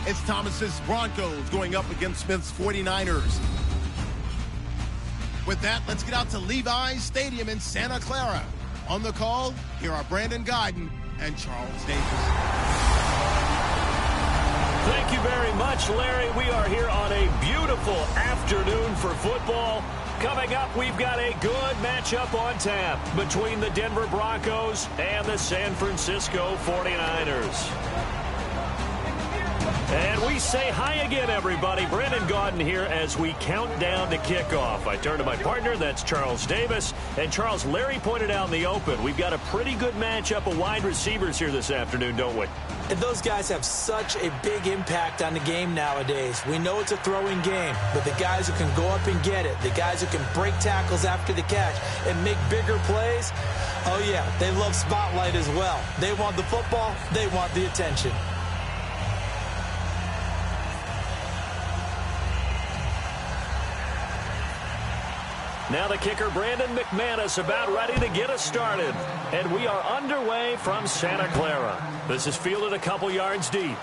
It's Thomas's Broncos going up against Smith's 49ers. With that, let's get out to Levi's Stadium in Santa Clara. On the call, here are Brandon Guyton and Charles Davis. Thank you very much, Larry. We are here on a beautiful afternoon for football. Coming up, we've got a good matchup on tap between the Denver Broncos and the San Francisco 49ers. And we say hi again, everybody. Brandon Guyton here as we count down to kickoff. I turn to my partner, that's Charles Davis. And Charles, Larry pointed out in the open, we've got a pretty good matchup of wide receivers here this afternoon, don't we? And those guys have such a big impact on the game nowadays. We know it's a throwing game, but the guys who can go up and get it, the guys who can break tackles after the catch and make bigger plays, oh yeah, they love spotlight as well. They want the football, they want the attention. Now the kicker, Brandon McManus, about ready to get us started. And we are underway from Santa Clara. This is fielded a couple yards deep.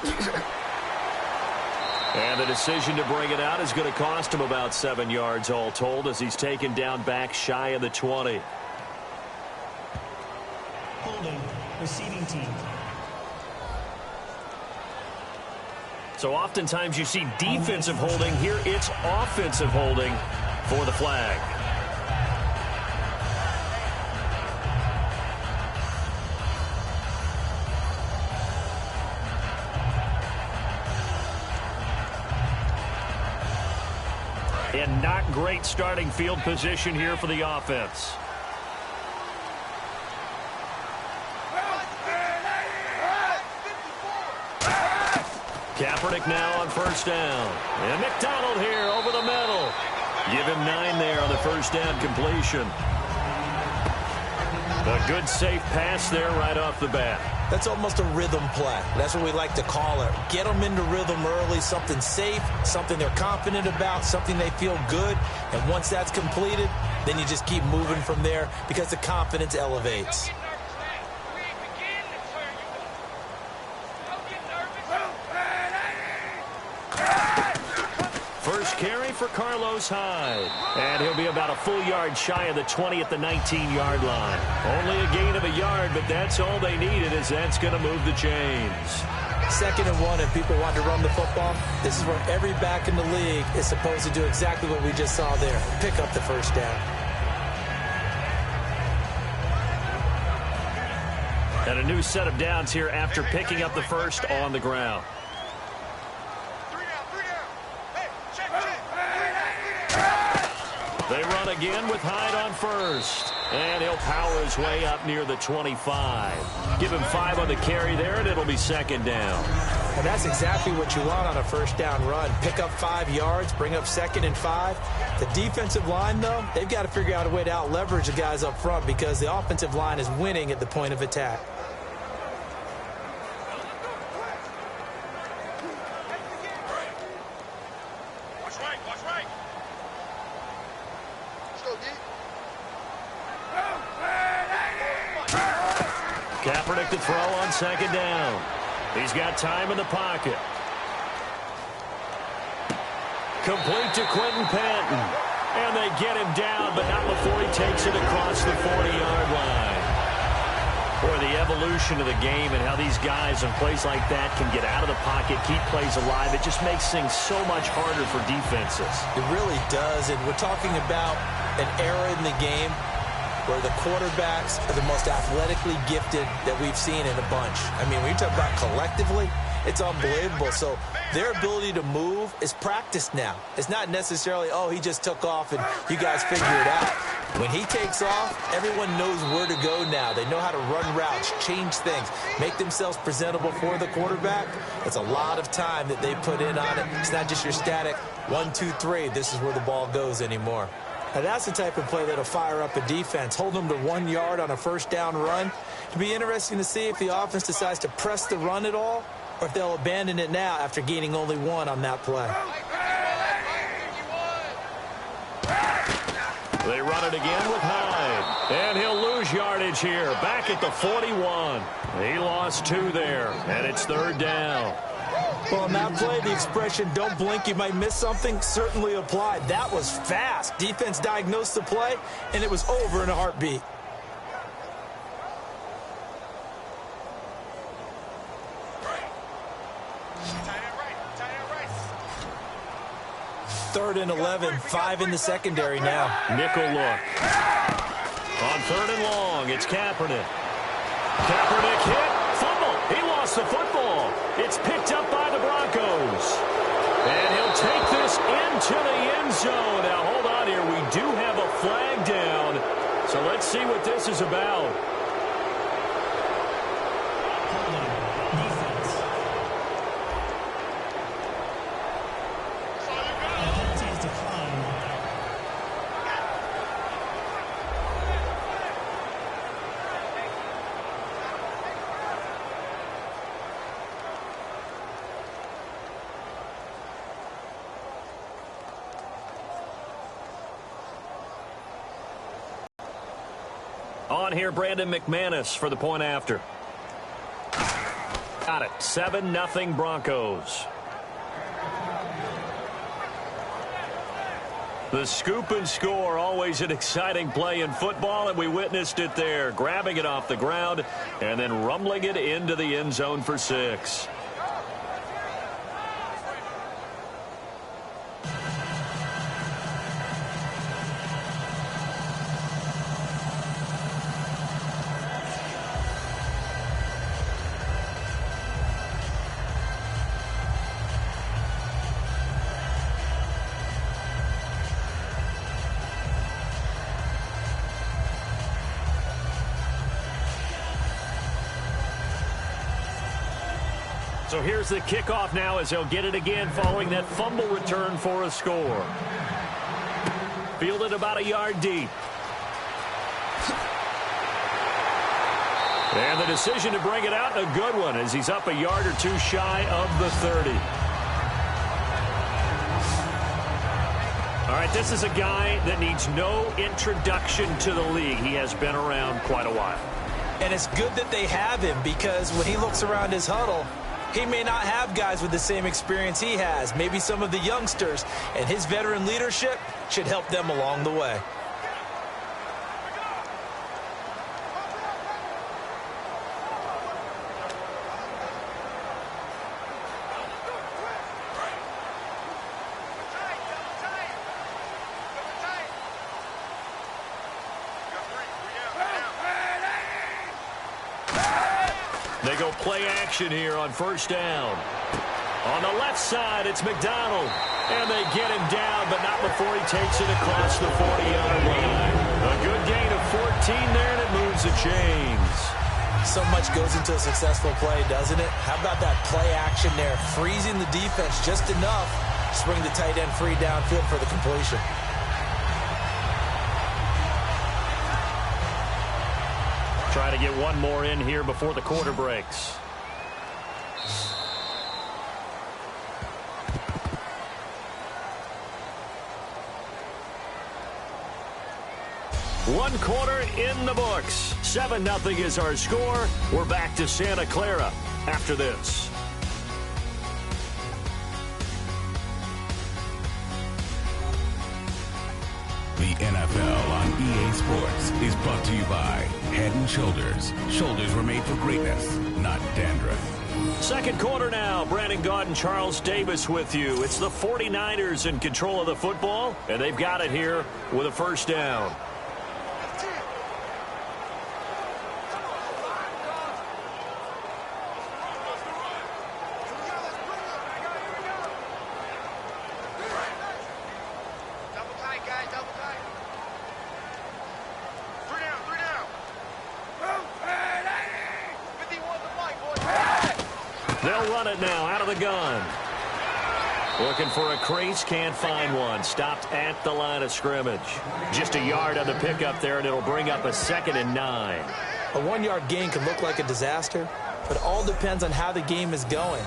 And the decision to bring it out is going to cost him about 7 yards all told as he's taken down back shy of the 20. Holding, receiving team. So oftentimes you see defensive holding. Here it's offensive holding for the flag. And not great starting field position here for the offense. Kaepernick now on first down. And McDonald here over the middle. Give him 9 there on the first down completion. A good safe pass there right off the bat. That's almost a rhythm play. That's what we like to call it. Get them into rhythm early, something safe, something they're confident about, something they feel good. And once that's completed, then you just keep moving from there because the confidence elevates. First carry for Carlos Hyde. And he'll be about a full yard shy of the 20 at the 19-yard line. Only a gain of a yard, but that's all they needed, as that's going to move the chains. 2nd and 1, and people want to run the football. This is where every back in the league is supposed to do exactly what we just saw there. Pick up the first down. And a new set of downs here after picking up the first on the ground. They run again with Hyde on first. And he'll power his way up near the 25. Give him 5 on the carry there, and it'll be 2nd down. And that's exactly what you want on a first down run. Pick up 5 yards, bring up 2nd and 5. The defensive line, though, they've got to figure out a way to out-leverage the guys up front because the offensive line is winning at the point of attack. Kaepernick to throw on 2nd down. He's got time in the pocket. Complete to Quentin Patton. And they get him down, but not before he takes it across the 40-yard line. Boy, the evolution of the game and how these guys in plays like that can get out of the pocket, keep plays alive, it just makes things so much harder for defenses. It really does, and we're talking about an era in the game where the quarterbacks are the most athletically gifted that we've seen in a bunch. I mean, when you talk about collectively, it's unbelievable. So their ability to move is practiced now. It's not necessarily, oh, he just took off and you guys figure it out. When he takes off, everyone knows where to go now. They know how to run routes, change things, make themselves presentable for the quarterback. It's a lot of time that they put in on it. It's not just your static 1, 2, 3, this is where the ball goes anymore. Now that's the type of play that'll fire up a defense. Hold them to 1 yard on a first down run. It'll be interesting to see if the offense decides to press the run at all or if they'll abandon it now after gaining only 1 on that play. They run it again with Hyde. And he'll lose yardage here. Back at the 41. He lost 2 there. And it's 3rd down. Well, on that play, the expression, don't blink, you might miss something, certainly applied. That was fast. Defense diagnosed the play, and it was over in a heartbeat. Third and 11, 5 in the secondary now. Nickel look. On third and long, it's Kaepernick. Kaepernick hit, fumble. He lost the football. It's picked up by the Broncos. And he'll take this into the end zone. Now, hold on here. We do have a flag down. So let's see what this is about. On here, Brandon McManus for the point after. Got it. 7-0 Broncos. The scoop and score, always an exciting play in football, and we witnessed it there. Grabbing it off the ground and then rumbling it into the end zone for 6. So here's the kickoff now as he'll get it again following that fumble return for a score. Fielded about a yard deep. And the decision to bring it out, a good one, as he's up a yard or two shy of the 30. All right, this is a guy that needs no introduction to the league. He has been around quite a while. And it's good that they have him, because when he looks around his huddle, he may not have guys with the same experience he has, maybe some of the youngsters, and his veteran leadership should help them along the way. They go play action here on first down. On the left side, it's McDonald. And they get him down, but not before he takes it across the 40-yard line. A good gain of 14 there, and it moves the chains. So much goes into a successful play, doesn't it? How about that play action there? Freezing the defense just enough to bring the tight end free downfield for the completion. Try to get one more in here before the quarter breaks. One quarter in the books. 7-0 is our score. We're back to Santa Clara after this. The NFL on EA Sports is brought to you by Head & Shoulders. Shoulders were made for greatness, not dandruff. Second quarter now. Brandon Gaudin and Charles Davis with you. It's the 49ers in control of the football, and they've got it here with a first down. They'll run it now out of the gun. Looking for a crease, can't find one. Stopped at the line of scrimmage. Just a yard on the pickup there, and it'll bring up a 2nd and 9. A 1-yard gain can look like a disaster, but it all depends on how the game is going.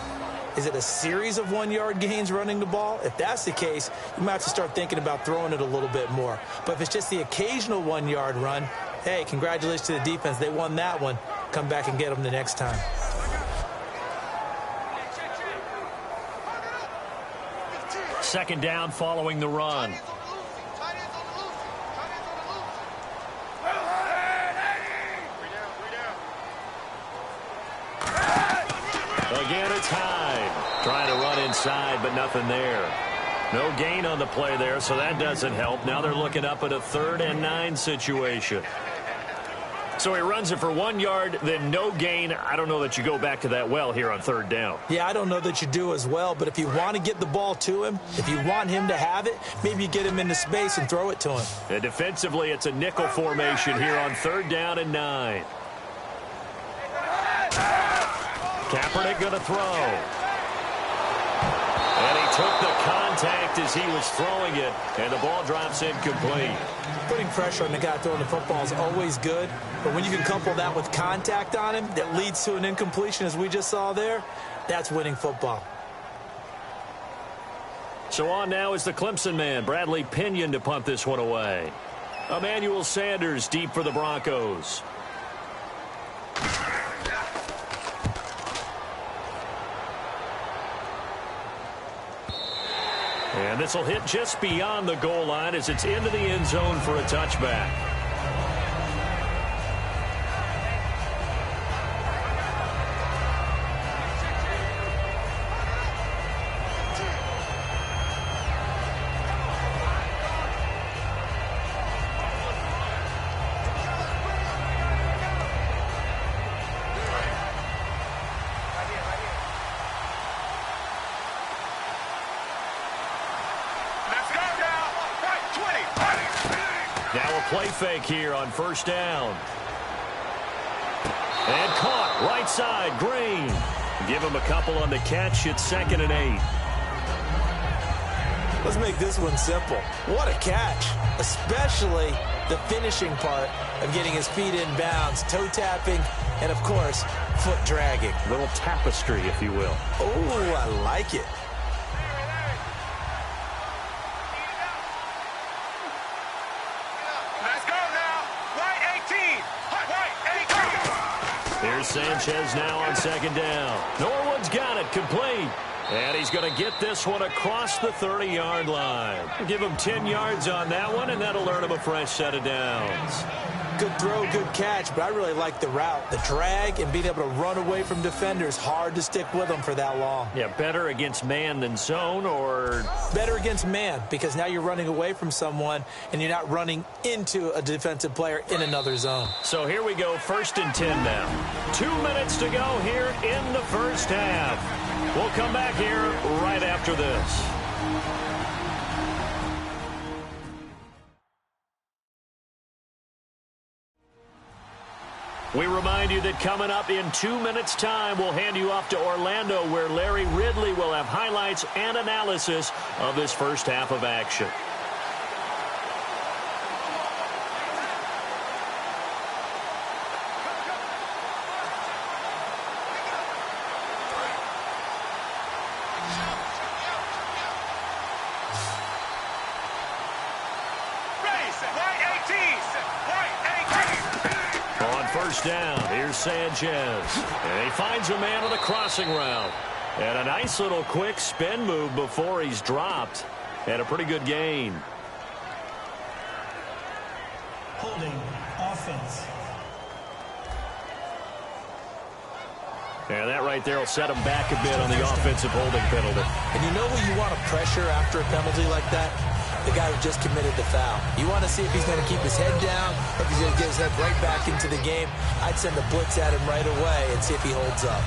Is it a series of 1-yard gains running the ball? If that's the case, you might have to start thinking about throwing it a little bit more. But if it's just the occasional 1-yard run, hey, congratulations to the defense. They won that one. Come back and get them the next time. Second down following the run. Again, it's Hyde. Trying to run inside, but nothing there. No gain on the play there, so that doesn't help. Now they're looking up at a 3rd and 9 situation. So he runs it for 1 yard, then no gain. I don't know that you go back to that well here on 3rd down. Yeah, I don't know that you do as well, but if you want to get the ball to him, if you want him to have it, maybe you get him into space and throw it to him. And defensively, it's a nickel formation here on 3rd down and 9. Kaepernick going to throw. And he took the contact as he was throwing it, and the ball drops incomplete. Putting pressure on the guy throwing the football is always good, but when you can couple that with contact on him that leads to an incompletion, as we just saw there, that's winning football. So on now is the Clemson man, Bradley Pinion, to punt this one away. Emmanuel Sanders deep for the Broncos. And this will hit just beyond the goal line as it's into the end zone for a touchback. Play fake here on 1st down. And caught right side, Green. Give him a couple on the catch. It's 2nd and 8. Let's make this one simple. What a catch, especially the finishing part of getting his feet in bounds, toe tapping, and, of course, foot dragging. Little tapestry, if you will. Oh, I like it. Here's Sanchez now on 2nd down. Norwood's got it, complete. And he's going to get this one across the 30-yard line. Give him 10 yards on that one, and that'll earn him a fresh set of downs. Good throw, good catch, but I really like the route. The drag and being able to run away from defenders, hard to stick with them for that long. Yeah, better against man than zone, or? Better against man, because now you're running away from someone and you're not running into a defensive player in another zone. So here we go, 1st and 10 now. 2 minutes to go here in the first half. We'll come back here right after this. We remind you that coming up in 2 minutes' time, we'll hand you off to Orlando, where Larry Ridley will have highlights and analysis of this first half of action. Down. Here's Sanchez. And he finds a man on the crossing route. And a nice little quick spin move before he's dropped. And a pretty good gain. Holding offense. And that right there will set him back a bit on the offensive holding penalty. And you know who you want to pressure after a penalty like that? The guy who just committed the foul. You want to see if he's going to keep his head down or if he's going to get his head right back into the game. I'd send a blitz at him right away and see if he holds up.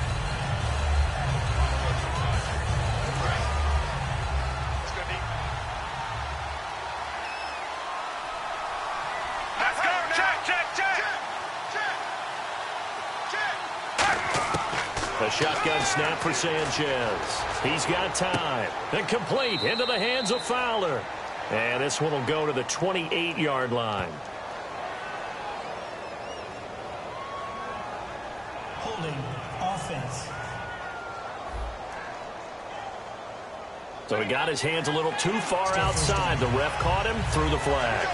Let's go. Check. A shotgun snap for Sanchez. He's got time. And complete into the hands of Fowler. And this one will go to the 28-yard line. Holding offense. So he got his hands a little too far outside. The ref caught him, threw the flag.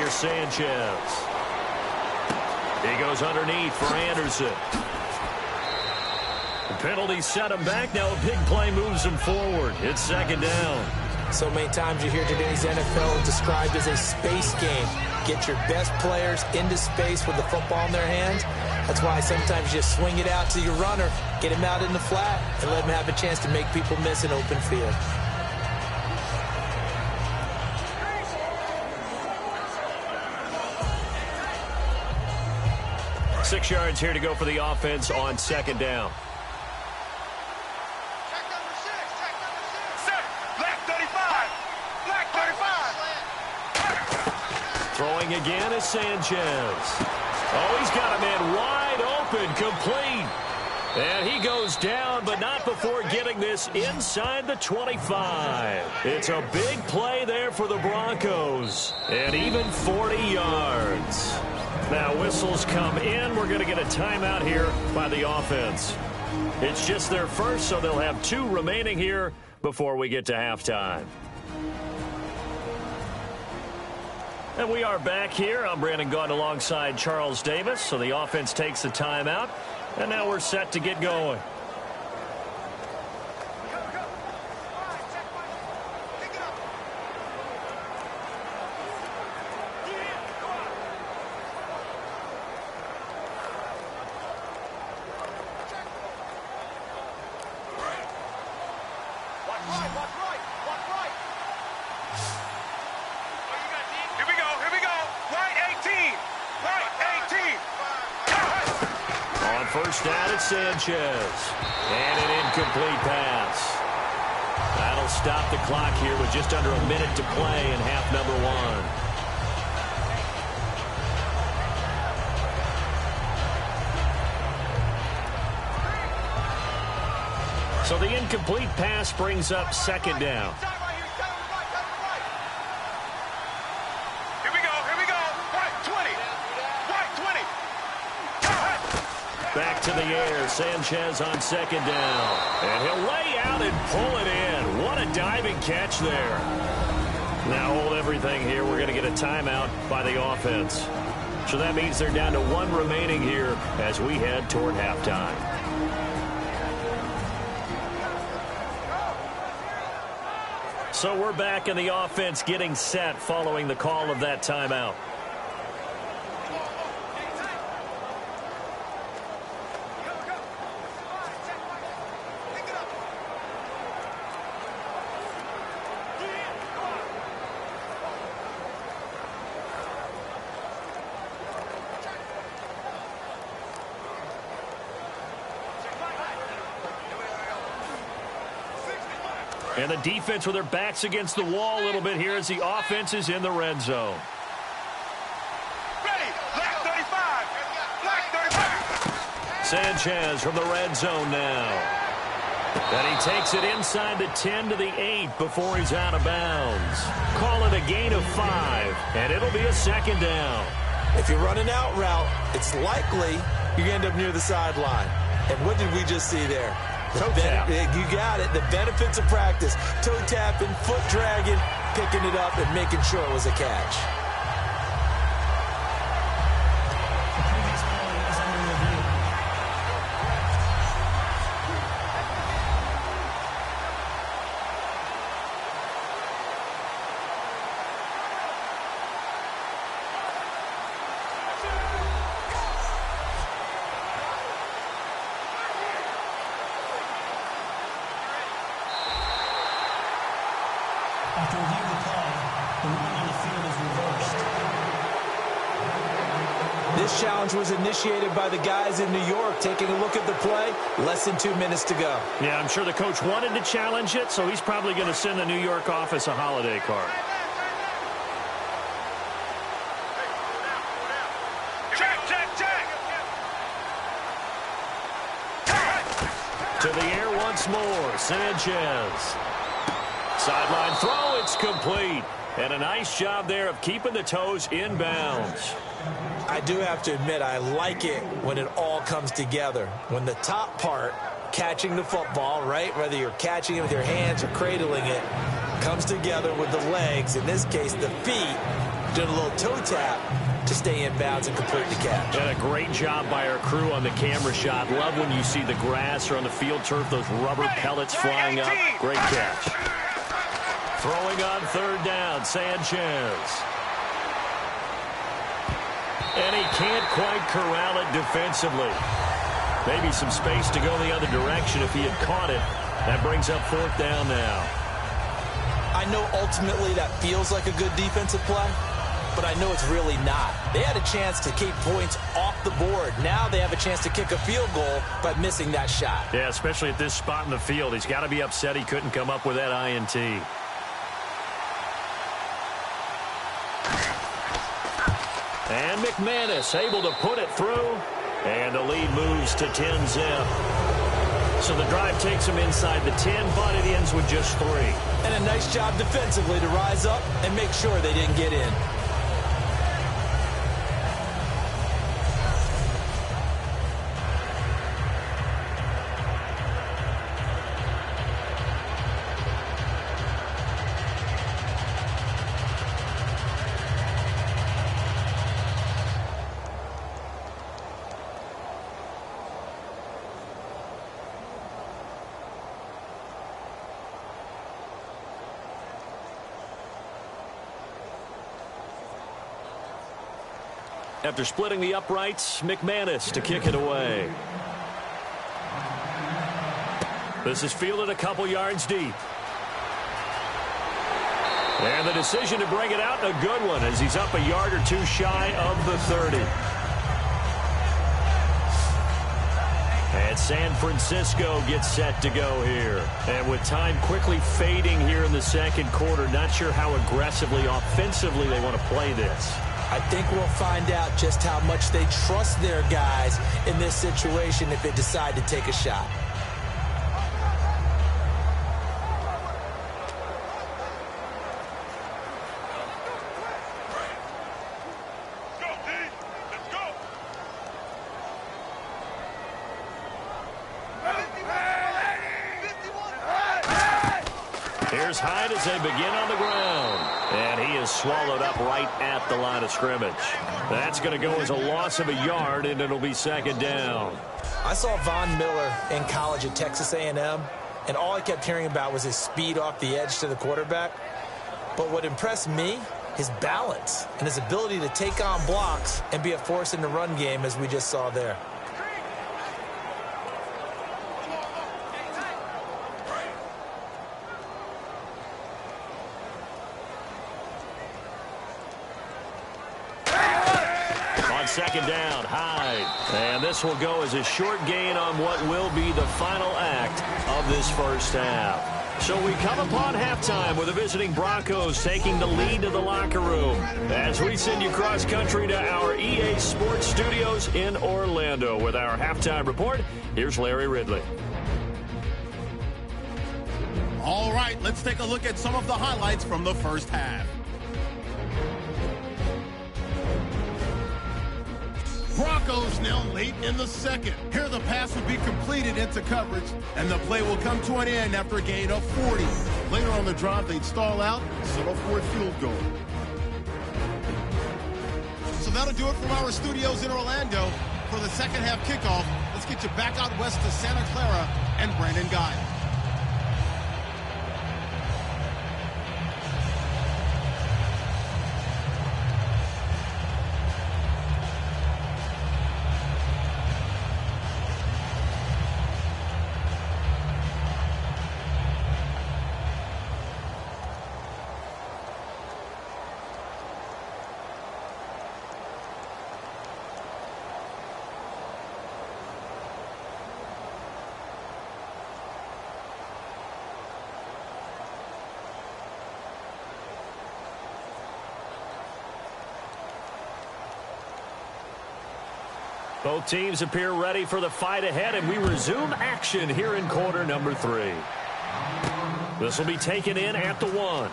Here's Sanchez. He goes underneath for Anderson. The penalty set him back. Now a big play moves him forward. It's second down. So many times you hear today's NFL described as a space game. Get your best players into space with the football in their hands. That's why sometimes you swing it out to your runner, get him out in the flat, and let him have a chance to make people miss an open field. Six yards here to go for the offense on second down. Throwing again is Sanchez. Oh, he's got a man wide open, complete. And he goes down, but not before getting this inside the 25. It's a big play there for the Broncos. And even 40 yards. Now whistles come in. We're going to get a timeout here by the offense. It's just their first, so they'll have 2 remaining here before we get to halftime. And we are back here. I'm Brandon Gaudin alongside Charles Davis. So the offense takes the timeout. And now we're set to get going. First down, it's Sanchez. And an incomplete pass. That'll stop the clock here with just under a minute to play in half number 1. So the incomplete pass brings up second down. Back to the air. Sanchez on second down. And he'll lay out and pull it in. What a diving catch there. Now hold everything here. We're going to get a timeout by the offense. So that means they're down to 1 remaining here as we head toward halftime. So we're back in the offense getting set following the call of that timeout. And the defense with their backs against the wall a little bit here as the offense is in the red zone. Ready, black 35, black 35. Sanchez from the red zone now. And he takes it inside the 10 to the 8 before he's out of bounds. Call it a gain of 5, and it'll be a second down. If you run an out route, it's likely you're going to end up near the sideline. And what did we just see there? Toe tap. You got it. The benefits of practice. Toe tapping, foot dragging, picking it up, and making sure it was a catch. The previous play is under review. After reviewing the play, the ruling on the field is reversed. This challenge was initiated by the guys in New York. Taking a look at the play, less than 2 minutes to go. Yeah, I'm sure the coach wanted to challenge it, so he's probably going to send the New York office a holiday card. Check, check, check. To the air once more, Sanchez. Sideline throw, it's complete. And a nice job there of keeping the toes in bounds. I do have to admit, I like it when it all comes together. When the top part, catching the football, right, whether you're catching it with your hands or cradling it, comes together with the legs, in this case the feet, Doing a little toe tap to stay in bounds and complete the catch. And a great job by our crew on the camera shot. Love when you see the grass or on the field turf, those rubber pellets flying up. Great catch. Throwing on third down, Sanchez. And he can't quite corral it defensively. Maybe some space to go the other direction if he had caught it. That brings up fourth down now. I know ultimately that feels like a good defensive play, but I know it's really not. They had a chance to keep points off the board. Now they have a chance to kick a field goal by missing that shot. Yeah, especially at this spot in the field. He's got to be upset he couldn't come up with that INT. And McManus able to put it through. And the lead moves to 10-zip. So the drive takes him inside the 10, but it ends with just 3. And a nice job defensively to rise up and make sure they didn't get in. After splitting the uprights, McManus to kick it away. This is fielded a couple yards deep. And the decision to bring it out, a good one, as he's up a yard or two shy of the 30. And San Francisco gets set to go here. And with time quickly fading here in the second quarter, not sure how aggressively, offensively they want to play this. I think we'll find out just how much they trust their guys in this situation if they decide to take a shot. Here's Hyde as they begin on the ground. And he is swallowed up right at the line of scrimmage. That's going to go as a loss of a yard, and it'll be second down. I saw Von Miller in college at Texas A&M, and all I kept hearing about was his speed off the edge to the quarterback. But what impressed me, his balance and his ability to take on blocks and be a force in the run game, as we just saw there. Second down, Hyde. And this will go as a short gain on what will be the final act of this first half. So we come upon halftime with the visiting Broncos taking the lead to the locker room. As we send you cross country to our EA Sports Studios in Orlando with our halftime report, here's Larry Ridley. All right, let's take a look at some of the highlights from the first half. Broncos now late in the second. Here the pass will be completed into coverage, and the play will come to an end after a gain of 40. Later on the drive, they'd stall out, settle for a field goal. So that'll do it from our studios in Orlando. For the second half kickoff, let's get you back out west to Santa Clara and Brandon Guy. Both teams appear ready for the fight ahead, and we resume action here in quarter number 3. This will be taken in at the 1.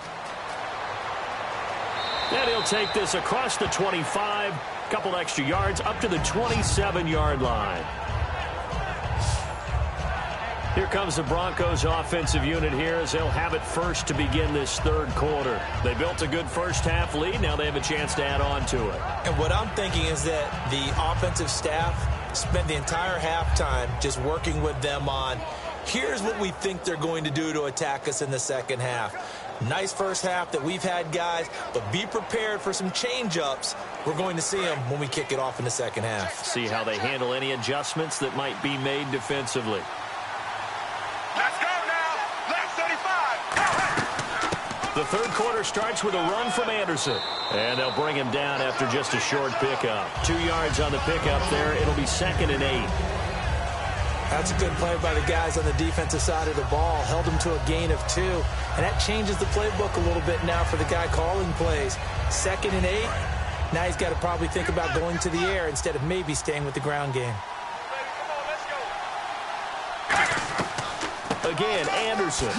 And he'll take this across the 25, couple extra yards up to the 27-yard line. Here comes the Broncos offensive unit here as they'll have it first to begin this third quarter. They built a good first-half lead. Now they have a chance to add on to it. And what I'm thinking is that the offensive staff spent the entire halftime just working with them on, here's what we think they're going to do to attack us in the second half. Nice first half that we've had, guys, but be prepared for some change-ups. We're going to see them when we kick it off in the second half. See how they handle any adjustments that might be made defensively. Let's go now. Last 35. The third quarter starts with a run from Anderson. And they'll bring him down after just a short pickup. 2 yards on the pickup there. It'll be 2nd and 8. That's a good play by the guys on the defensive side of the ball. Held them to a gain of 2. And that changes the playbook a little bit now for the guy calling plays. 2nd and 8. Now he's got to probably think about going to the air instead of maybe staying with the ground game. Again, Anderson.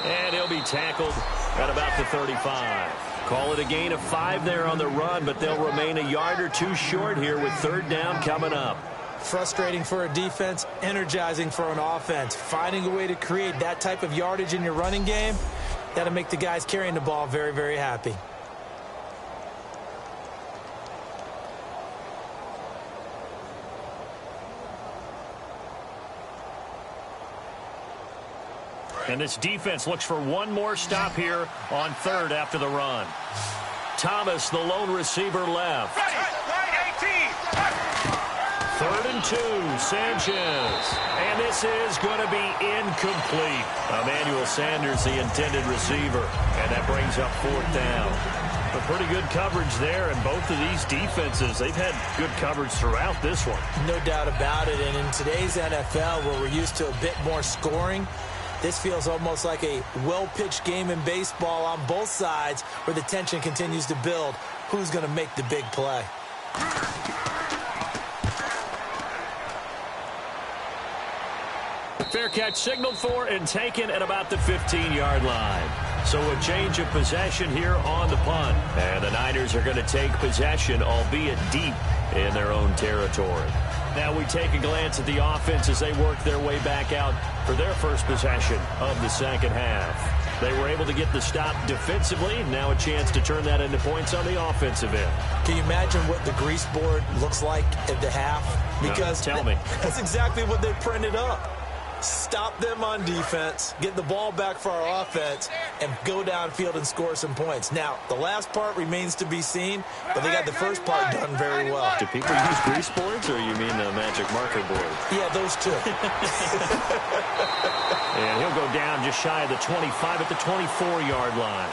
And he'll be tackled at about the 35. Call it a gain of 5 there on the run, but they'll remain a yard or 2 short here with third down coming up. Frustrating for a defense, energizing for an offense. Finding a way to create that type of yardage in your running game, that'll make the guys carrying the ball very, very happy. And this defense looks for one more stop here on third after the run. Thomas, the lone receiver, left. Right 18. 3rd and 2, Sanchez. And this is going to be incomplete. Emmanuel Sanders, the intended receiver. And that brings up 4th down. But pretty good coverage there, and both of these defenses, they've had good coverage throughout this one. No doubt about it. And in today's NFL, where we're used to a bit more scoring, this feels almost like a well-pitched game in baseball on both sides where the tension continues to build. Who's going to make the big play? Fair catch signaled for and taken at about the 15-yard line. So a change of possession here on the punt. And the Niners are going to take possession, albeit deep in their own territory. Now we take a glance at the offense as they work their way back out for their first possession of the second half. They were able to get the stop defensively. Now a chance to turn that into points on the offensive end. Can you imagine what the grease board looks like at the half? Because no, tell me. That's exactly what they printed up. Stop them on defense, get the ball back for our offense, and go downfield and score some points. Now, the last part remains to be seen, but they got the first part done very well. Do people use grease boards, or you mean the magic marker board? Yeah, those two. And he'll go down just shy of the 25 at the 24-yard line.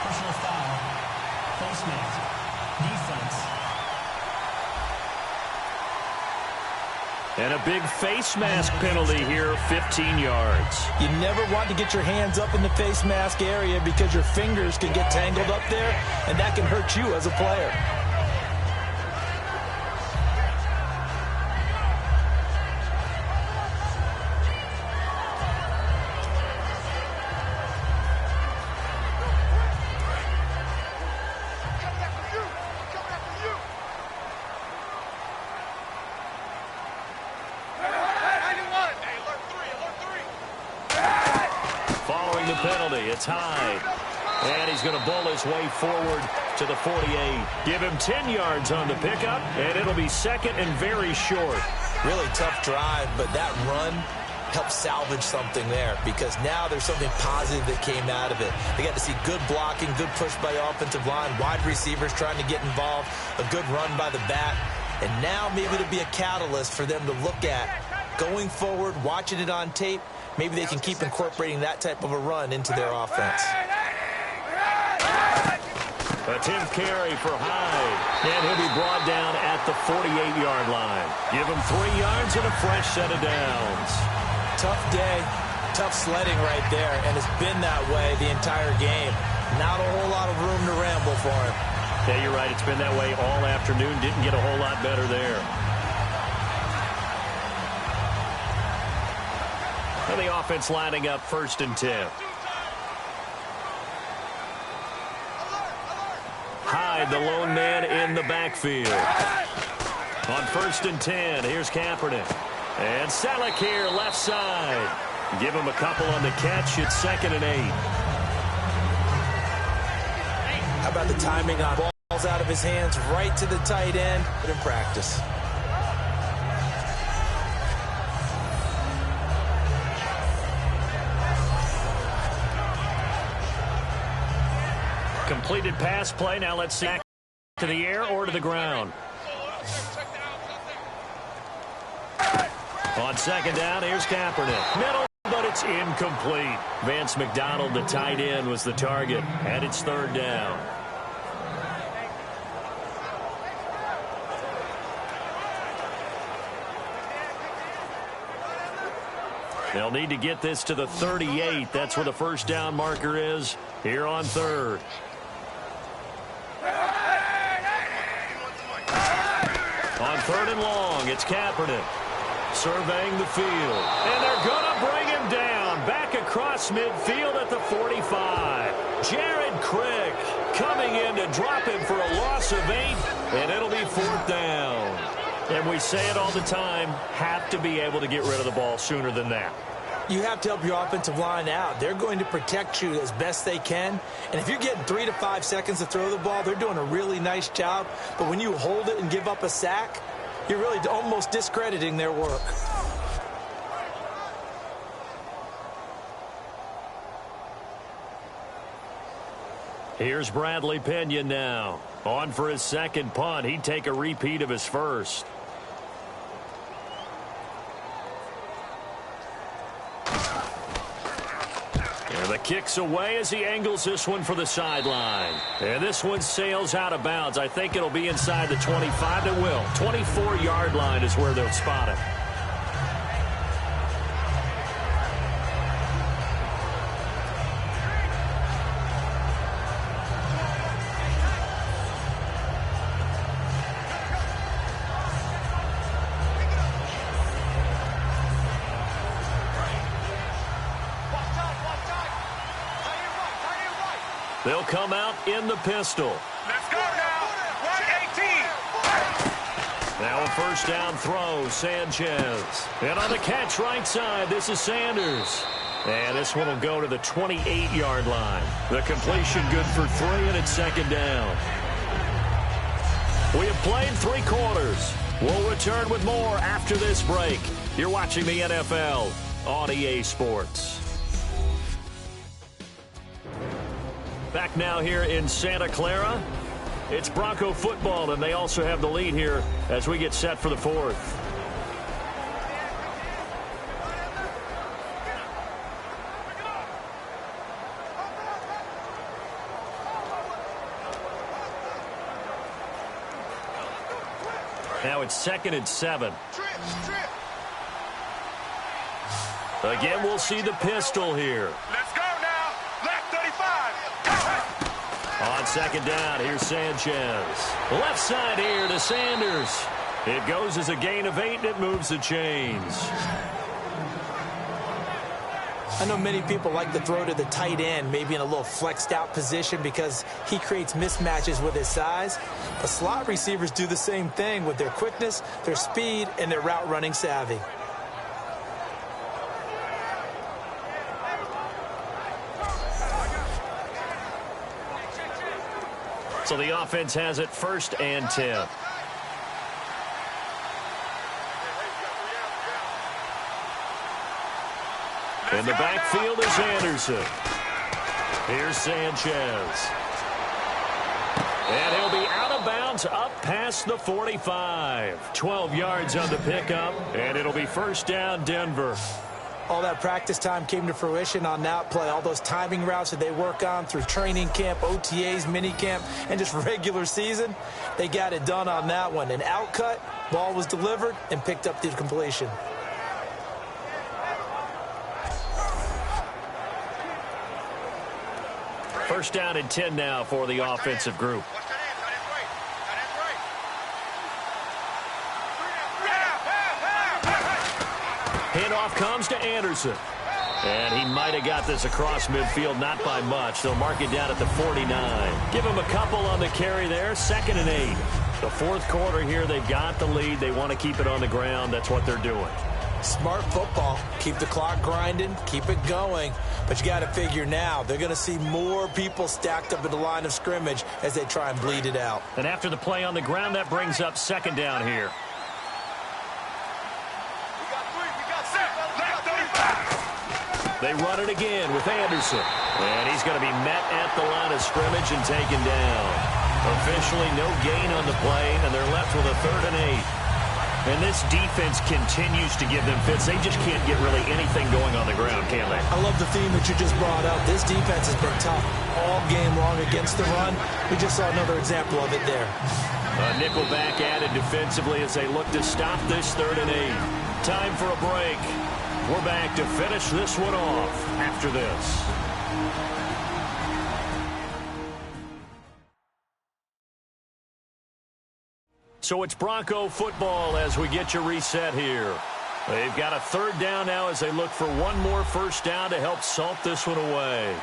Personal foul. Face mask. Defense. And a big face mask penalty here, 15 yards. You never want to get your hands up in the face mask area because your fingers can get tangled up there, and that can hurt you as a player. It's Hyde. And he's going to bowl his way forward to the 48. Give him 10 yards on the pickup, and it'll be 2nd and very short. Really tough drive, but that run helped salvage something there because now there's something positive that came out of it. They got to see good blocking, good push by the offensive line, wide receivers trying to get involved, a good run by the back, and now maybe to be a catalyst for them to look at going forward, watching it on tape. Maybe they can keep incorporating that type of a run into their offense. A 10th carry for Hyde. And he'll be brought down at the 48-yard line. Give him 3 yards and a fresh set of downs. Tough day, tough sledding right there, and it's been that way the entire game. Not a whole lot of room to ramble for him. Yeah, you're right. It's been that way all afternoon. Didn't get a whole lot better there. And the offense lining up 1st and 10. Hyde, the lone man in the backfield. On 1st and 10, here's Kaepernick. And Selleck here, left side. Give him a couple on the catch. It's 2nd and 8. How about the timing on balls out of his hands right to the tight end in practice? Completed pass play. Now let's see to the air or to the ground. On 2nd down, here's Kaepernick. Middle, but it's incomplete. Vance McDonald, the tight end, was the target, and it's 3rd down. They'll need to get this to the 38. That's where the 1st down marker is here on 3rd. On 3rd and long, it's Kaepernick surveying the field. And they're going to bring him down. Back across midfield at the 45. Jared Crick coming in to drop him for a loss of 8. And it'll be 4th down. And we say it all the time, have to be able to get rid of the ball sooner than that. You have to help your offensive line out. They're going to protect you as best they can. And if you're getting 3 to 5 seconds to throw the ball, they're doing a really nice job. But when you hold it and give up a sack, you're really almost discrediting their work. Here's Bradley Pinion now. On for his 2nd punt. He'd take a repeat of his 1st. And the kick's away as he angles this one for the sideline. And this one sails out of bounds. I think it'll be inside the 25. It will. 24-yard line is where they'll spot it. They'll come out in the pistol. Let's go now. 118. Now a 1st down throw, Sanchez. And on the catch right side, this is Sanders. And this one will go to the 28-yard line. The completion good for 3, and it's 2nd down. We have played 3 quarters. We'll return with more after this break. You're watching the NFL on EA Sports. Back now here in Santa Clara. It's Bronco football, and they also have the lead here as we get set for the 4th. Now it's 2nd and 7. Again, we'll see the pistol here. Let's go now. Left 35. On 2nd down, here's Sanchez. Left side here to Sanders. It goes as a gain of 8, and it moves the chains. I know many people like to throw to the tight end, maybe in a little flexed out position because he creates mismatches with his size. The slot receivers do the same thing with their quickness, their speed, and their route running savvy. So the offense has it 1st and 10. In the backfield is Anderson. Here's Sanchez. And he'll be out of bounds up past the 45. 12 yards on the pickup, and it'll be 1st down Denver. All that practice time came to fruition on that play. All those timing routes that they work on through training camp, OTAs, minicamp, and just regular season, they got it done on that one. An outcut, ball was delivered, and picked up the completion. First down and 10 now for the offensive group. Handoff comes to Anderson. And he might have got this across midfield, not by much. They'll mark it down at the 49. Give him a couple on the carry there, 2nd and 8. The fourth quarter here, they've got the lead. They want to keep it on the ground. That's what they're doing. Smart football. Keep the clock grinding. Keep it going. But you got to figure now, they're going to see more people stacked up at the line of scrimmage as they try and bleed it out. And after the play on the ground, that brings up second down here. They run it again with Anderson. And he's going to be met at the line of scrimmage and taken down. Officially no gain on the play, and they're left with a 3rd and 8. And this defense continues to give them fits. They just can't get really anything going on the ground, can they? I love the theme that you just brought up. This defense has been tough all game long against the run. We just saw another example of it there. A nickel back added defensively as they look to stop this 3rd and 8. Time for a break. We're back to finish this one off after this. So it's Bronco football as we get you reset here. They've got a 3rd down now as they look for one more first down to help salt this one away.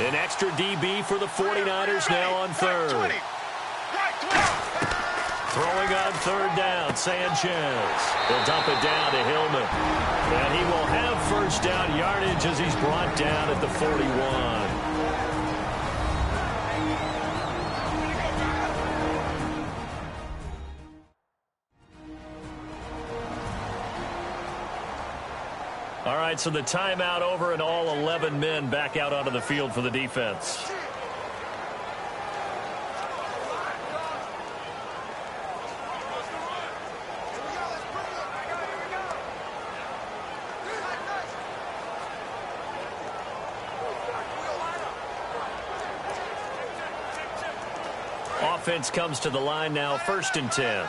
An extra DB for the 49ers now on 3rd. Throwing on 3rd down, Sanchez. They'll dump it down to Hillman. And he will have first down yardage as he's brought down at the 41. All right, so the timeout over and all 11 men back out onto the field for the defense. Offense comes to the line now, 1st and 10.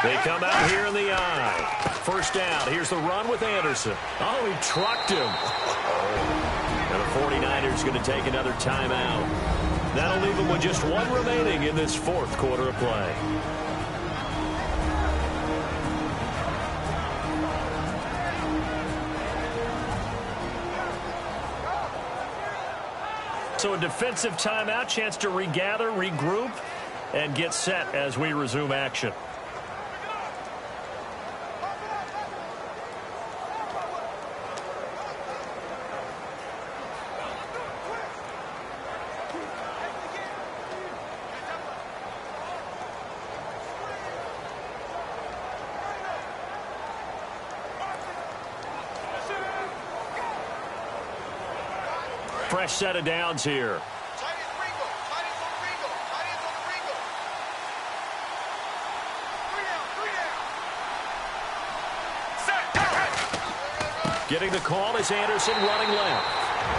They come out here in the eye. First down. Here's the run with Anderson. Oh, he trucked him. And the 49ers going to take another timeout. That'll leave them with just one remaining in this 4th quarter of play. So a defensive timeout, chance to regather, regroup, and get set as we resume action. Fresh set of downs here. Getting the call is Anderson running left.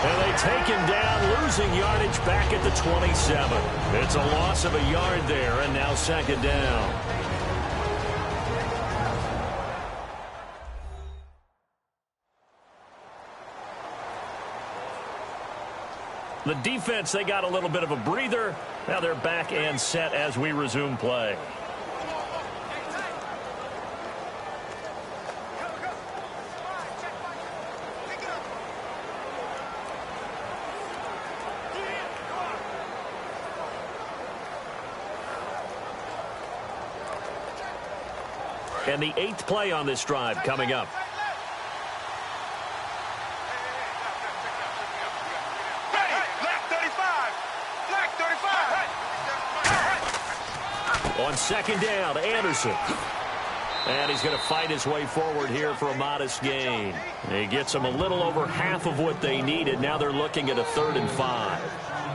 And they take him down, losing yardage back at the 27. It's a loss of a yard there, and now 2nd down. The defense, they got a little bit of a breather. Now they're back and set as we resume play. And the 8th play on this drive coming up. On 2nd down, Anderson. And he's going to fight his way forward here for a modest gain. He gets them a little over half of what they needed. Now they're looking at a 3rd and 5.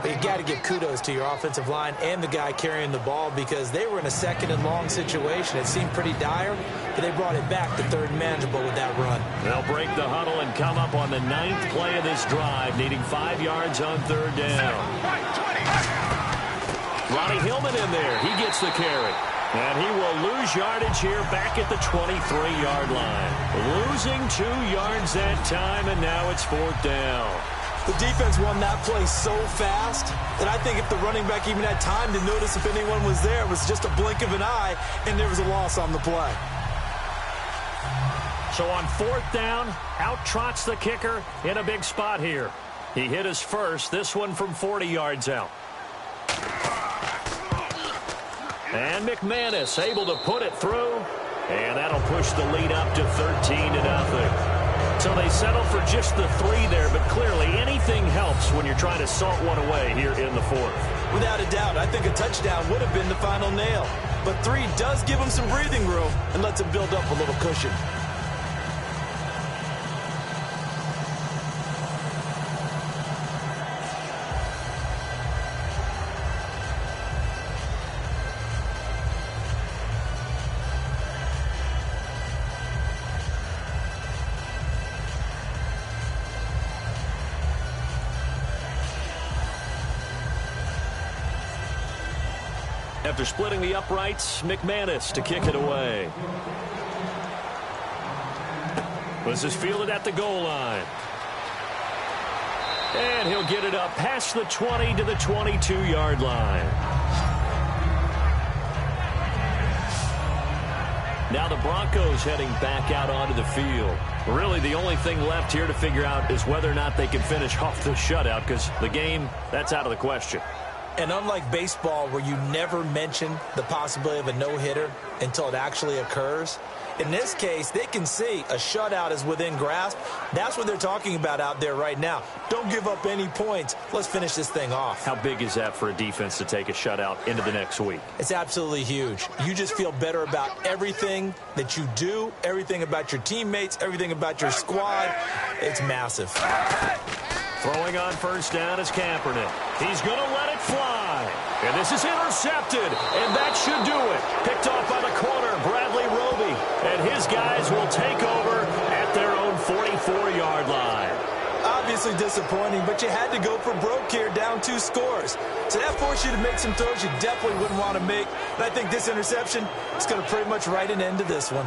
But you got to give kudos to your offensive line and the guy carrying the ball because they were in a 2nd and long situation. It seemed pretty dire, but they brought it back to 3rd and manageable with that run. They'll break the huddle and come up on the 9th play of this drive, needing 5 yards on 3rd down. Ronnie Hillman in there. He gets the carry. And he will lose yardage here back at the 23-yard line. Losing 2 yards that time, and now it's 4th down. The defense won that play so fast that I think if the running back even had time to notice if anyone was there, it was just a blink of an eye, and there was a loss on the play. So on 4th down, out trots the kicker in a big spot here. He hit his first, this one from 40 yards out. And McManus able to put it through, and that'll push the lead up to 13-0. So they settle for just the 3 there, but clearly anything helps when you're trying to salt one away here in the 4th. Without a doubt, I think a touchdown would have been the final nail. But 3 does give them some breathing room and lets them build up a little cushion. After splitting the uprights, McManus to kick it away. This is fielded at the goal line. And he'll get it up past the 20 to the 22-yard line. Now the Broncos heading back out onto the field. Really, the only thing left here to figure out is whether or not they can finish off the shutout, because the game, that's out of the question. And unlike baseball, where you never mention the possibility of a no-hitter until it actually occurs, in this case, they can see a shutout is within grasp. That's what they're talking about out there right now. Don't give up any points. Let's finish this thing off. How big is that for a defense to take a shutout into the next week? It's absolutely huge. You just feel better about everything that you do, everything about your teammates, everything about your squad. It's massive. Throwing on 1st down is Kaepernick. He's going to let it fly. And this is intercepted. And that should do it. Picked off by the corner, Bradley Roby. And his guys will take over at their own 44-yard line. Obviously disappointing, but you had to go for broke here, down 2 scores. So that forced you to make some throws you definitely wouldn't want to make. And I think this interception is going to pretty much write an end to this one.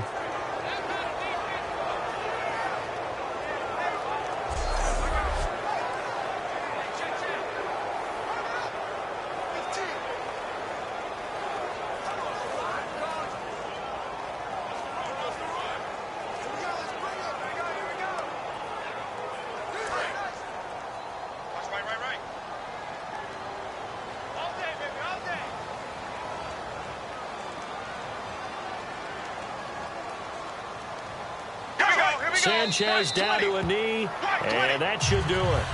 Sanchez down to a knee, and that should do it.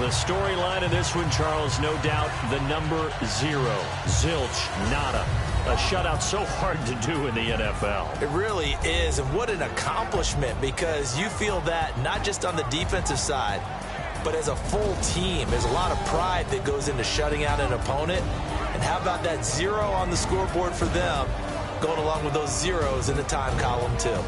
The storyline of this one, Charles, no doubt the number 0. Zilch, nada. A shutout so hard to do in the NFL. It really is, and what an accomplishment, because you feel that not just on the defensive side, but as a full team. There's a lot of pride that goes into shutting out an opponent. And how about that 0 on the scoreboard for them, going along with those zeros in the time column, too.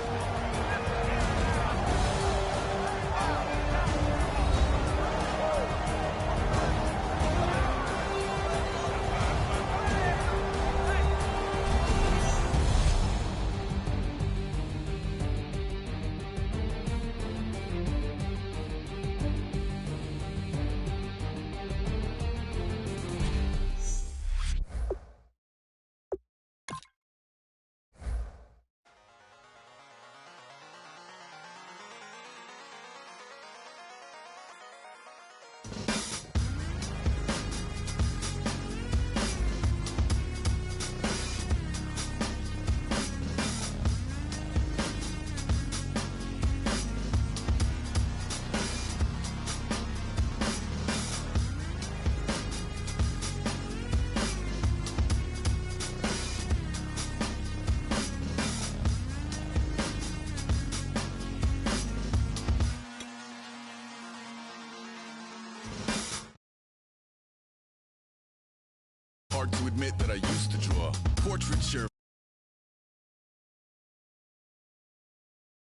Hard to admit that I used to draw portraiture.